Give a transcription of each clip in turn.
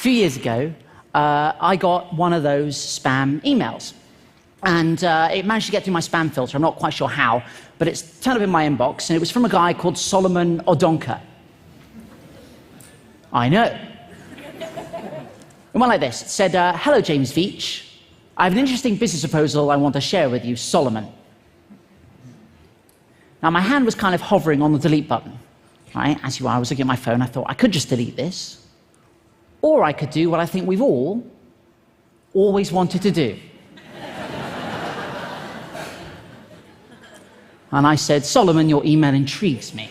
few years ago, I got one of those spam emails. And it managed to get through my spam filter. I'm not quite sure how, but it's turned up in my inbox, and it was from a guy called Solomon Odonka. I know. It went like this. It said, hello, James Veitch. I have an interesting business proposal I want to share with you, Solomon. Now, my hand was kind of hovering on the delete button. Right? As you are, I was looking at my phone. I thought, I could just delete this. Or I could do what I think we've all always wanted to do. And I said, Solomon, your email intrigues me.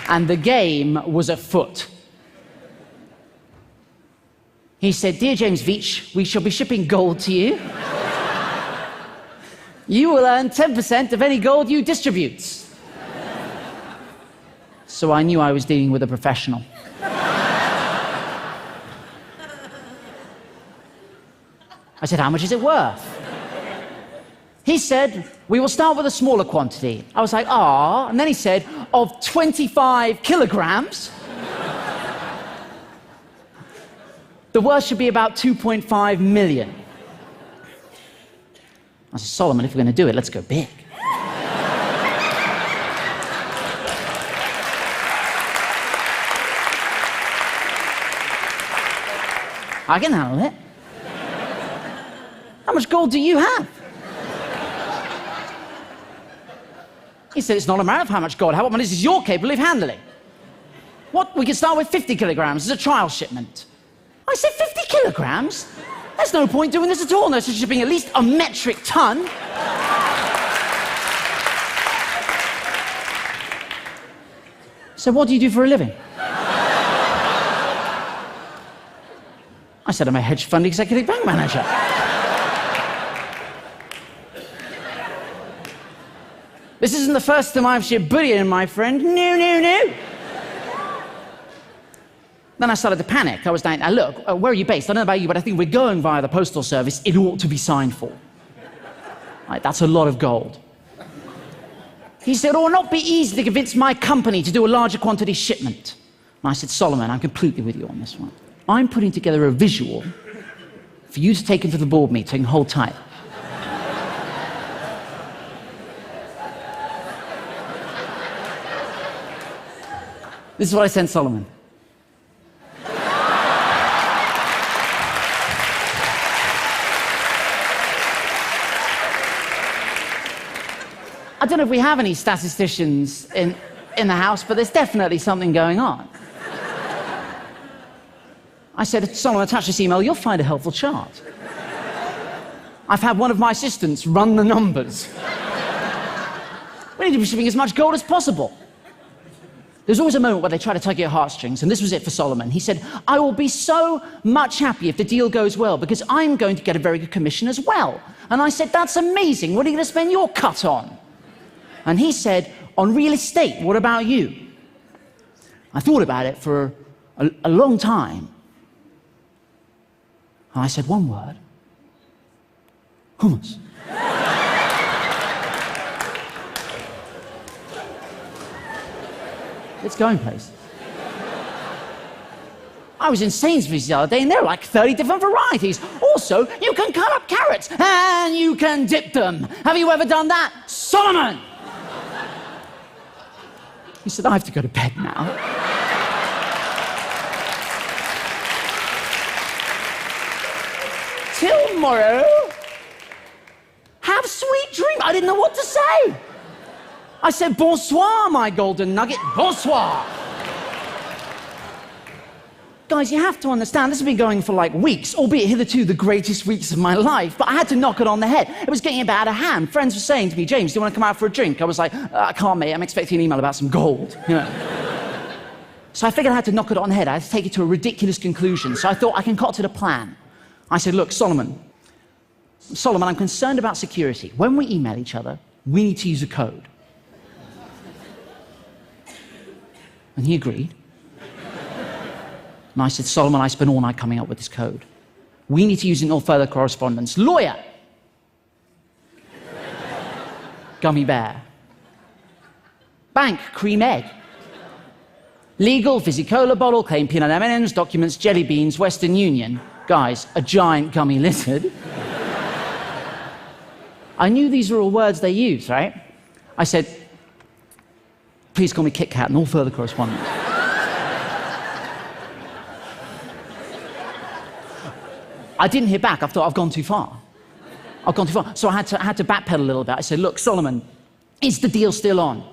And the game was afoot. He said, Dear James Veitch, we shall be shipping gold to you. You will earn 10% of any gold you distribute. So I knew I was dealing with a professional. I said, how much is it worth? He said, we will start with a smaller quantity. I was like, ah. And then he said, of 25 kilograms. The worth should be about 2.5 million. I said, Solomon, if we're going to do it, let's go big. I can handle it. How much gold do you have? He said, it's not a matter of how much gold. How much is you're capable of handling? What? We can start with 50 kilograms as a trial shipment. I said, 50 kilograms? There's no point doing this at all. No, so shipping at least a metric ton. So what do you do for a living? I said, I'm a hedge fund executive bank manager. This isn't the first time I've shipped bullion, my friend. No, no, no. Then I started to panic. I was like, look, where are you based? I don't know about you, but I think we're going via the postal service. It ought to be signed for. Right, that's a lot of gold. He said, it will not be easy to convince my company to do a larger quantity shipment. And I said, Solomon, I'm completely with you on this one. I'm putting together a visual for you to take into the board meeting. Hold tight. This is what I sent Solomon. I don't know if we have any statisticians in the house, but there's definitely something going on. I said, Solomon, attach this email, you'll find a helpful chart. I've had one of my assistants run the numbers. We need to be shipping as much gold as possible. There's always a moment where they try to tug your heartstrings, and this was it for Solomon. He said, I will be so much happy if the deal goes well, because I'm going to get a very good commission as well. And I said, that's amazing. What are you going to spend your cut on? And he said, on real estate, what about you? I thought about it for a long time. And I said one word. Hummus. It's going places. I was in Sainsbury's the other day, and there are like 30 different varieties. Also, you can cut up carrots, and you can dip them. Have you ever done that? Solomon! He said, I have to go to bed now. Till tomorrow. Have sweet dreams. I didn't know what to say. I said, bonsoir, my golden nugget, bonsoir. Guys, you have to understand, this has been going for like weeks, albeit hitherto the greatest weeks of my life, but I had to knock it on the head. It was getting a bit out of hand. Friends were saying to me, James, do you want to come out for a drink? I was like, I can't, mate, I'm expecting an email about some gold. You know? So I figured I had to knock it on the head. I had to take it to a ridiculous conclusion. So I thought I concocted a plan. I said, look, Solomon, I'm concerned about security. When we email each other, we need to use a code. And he agreed. And I said, Solomon, I spent all night coming up with this code. We need to use it in all further correspondence. Lawyer. Gummy bear. Bank, cream egg. Legal, fizzy cola bottle, claim peanut M&Ms, documents, jelly beans, Western Union. Guys, a giant gummy lizard. I knew these were all words they use, right? I said, please call me Kit Kat and all further correspondence. I didn't hear back. I thought, I've gone too far. I've gone too far. So I had to backpedal a little bit. I said, look, Solomon, is the deal still on?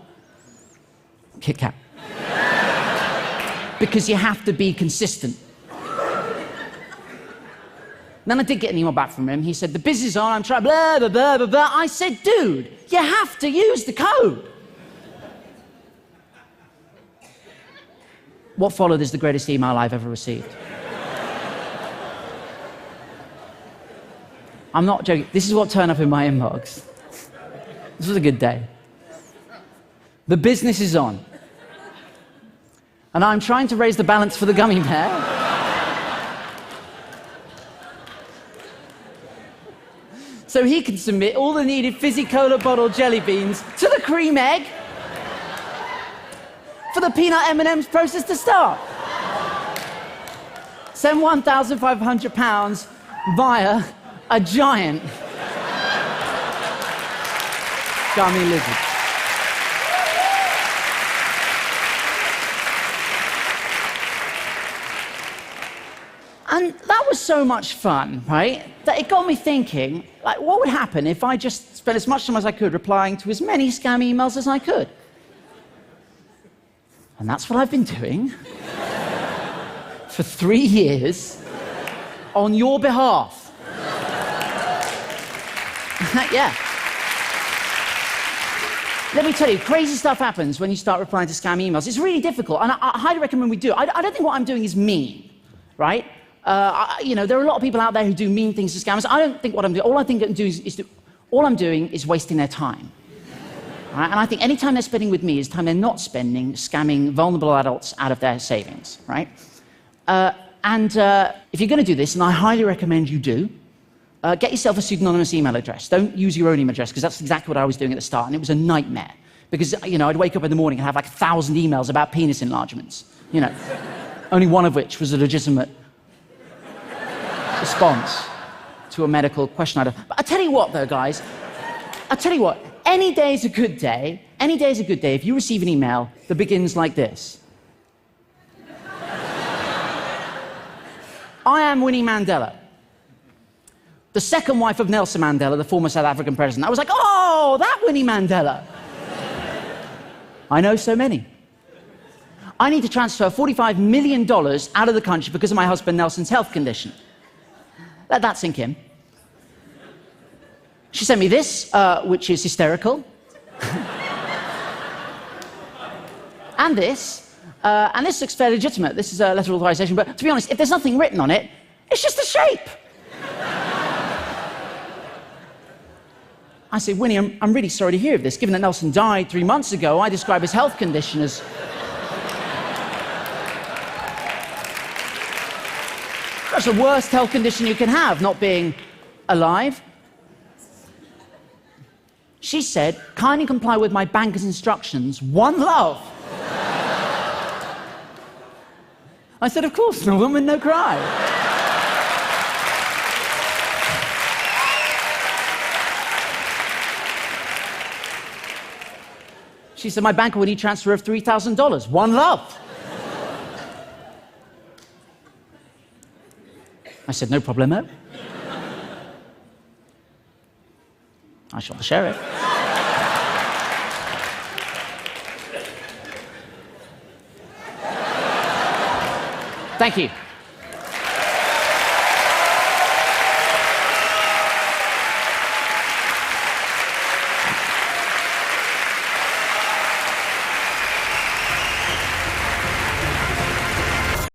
Kit Kat. Because you have to be consistent. Then I did get an email back from him. He said, the business is on, I'm trying, blah, blah, blah, blah, blah. I said, dude, you have to use the code. What followed is the greatest email I've ever received. I'm not joking. This is what turned up in my inbox. This was a good day. The business is on. And I'm trying to raise the balance for the gummy bear. So he can submit all the needed fizzy cola bottle jelly beans to the cream egg for the peanut M&Ms process to start. Send £1,500 via a giant gummy lizard. And that was so much fun, right, that it got me thinking, like, what would happen if I just spent as much time as I could replying to as many scam emails as I could? And that's what I've been doing for 3 years on your behalf. Yeah. Let me tell you, crazy stuff happens when you start replying to scam emails. It's really difficult, and I highly recommend we do it. I don't think what I'm doing is mean, right? There are a lot of people out there who do mean things to scammers. I don't think what I'm doing. All I think I'm doing all I'm doing is wasting their time. Right? And I think any time they're spending with me is time they're not spending scamming vulnerable adults out of their savings, right? If you're going to do this, and I highly recommend you do, get yourself a pseudonymous email address. Don't use your own email address, because that's exactly what I was doing at the start, and it was a nightmare. Because, I'd wake up in the morning and have like 1,000 emails about penis enlargements, only one of which was a legitimate response to a medical question. But I tell you what, though, guys, any day is a good day. Any day is a good day if you receive an email that begins like this. I am Winnie Mandela, the second wife of Nelson Mandela, the former South African president. I was like, oh, that Winnie Mandela. I know so many. I need to transfer $45 million out of the country because of my husband Nelson's health condition. Let that sink in. She sent me this, which is hysterical. And this looks fairly legitimate. This is a letter of authorization, but to be honest, if there's nothing written on it, it's just a shape. I said, Winnie, I'm really sorry to hear of this. Given that Nelson died 3 months ago, I describe his health condition as... That's the worst health condition you can have, not being alive. She said, kindly comply with my banker's instructions. One love. I said, of course, no woman, no cry. She said, my banker would need transfer of $3,000. One love. I said, no problemo. I shot the sheriff. Thank you.